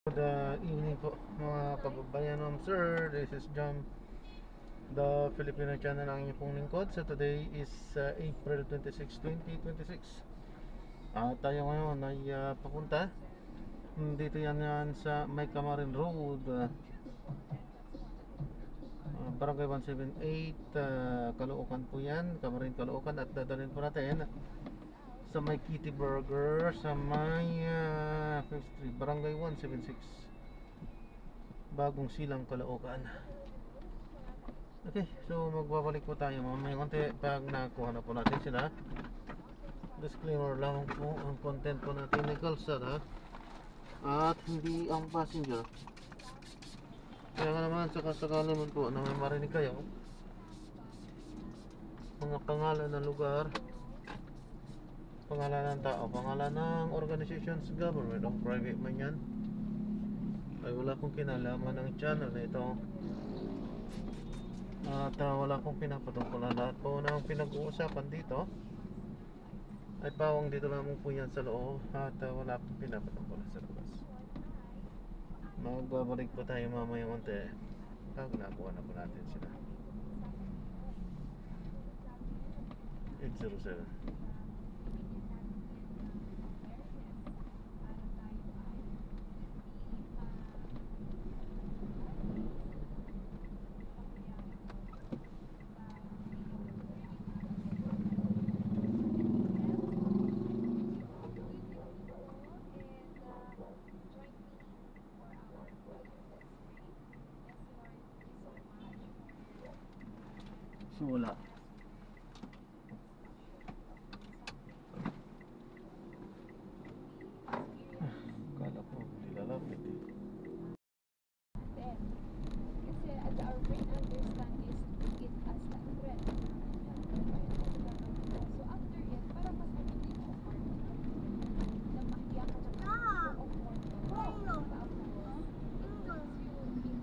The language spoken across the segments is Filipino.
Good evening po mga kababayan. Sir, this is John, the Filipino channel ang inyong pong lingkod. So today is April 26, 2026. Tayo ngayon ay papunta dito yan sa May Camarin Road, Barangay 178, Caloocan po yan, Camarin, Caloocan. At dadalhin po natin sa may Kitty Burger sa may Phase 3, Barangay 176, Bagong Silang, Caloocan. Okay, so magbabalik po tayo mamaya konti pag nakuha na po natin sila. Disclaimer lang po, ang content po natin ay kalsada at hindi ang passenger. Kaya nga naman sakasakali naman po na may marinig kayo mga pangalan ng lugar, pangalan ng tao, pangalan ng organizations, government o private man yan, ay wala pong kinalaman ng channel na ito. At wala akong pinapatungkulan. Lahat po ng pinag-uusapan dito ay pawang dito lamang po yan sa loob. At wala akong pinapatungkulan sa labas. Magbabalik po tayo mamaya konti pag nakuha na po natin sila. 807. So wala. Kala ko nilalapit eh. Kasi our brain understand is it as a threat. So after it, parang mas mabilis siya na makiyak ka ng yung utak mo, feeling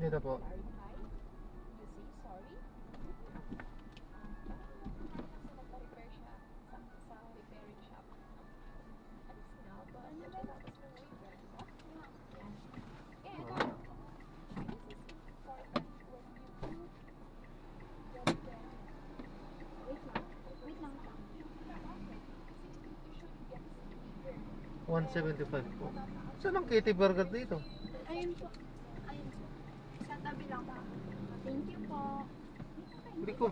Dito po. clarify. You say sorry. Kasi nagpa-repair siya sa repairing shop. Alis na ba? Pagkatapos ng waiver, di ba? Yan. Eh, ito. This is important when you do your repair. Wait lang. Kasi you should get bigger. 175 po. Saan ang Kitty Burger dito? Ayun po. Ayun po. Sa tabi lang po. Thank you po. Hindi ko.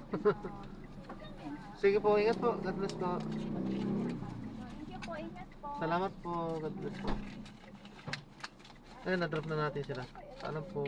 Sige po, ingat po. God bless po. Thank you po. Ingat po. Salamat po. God bless po. Ayun, na-drop na natin sila. Alam po.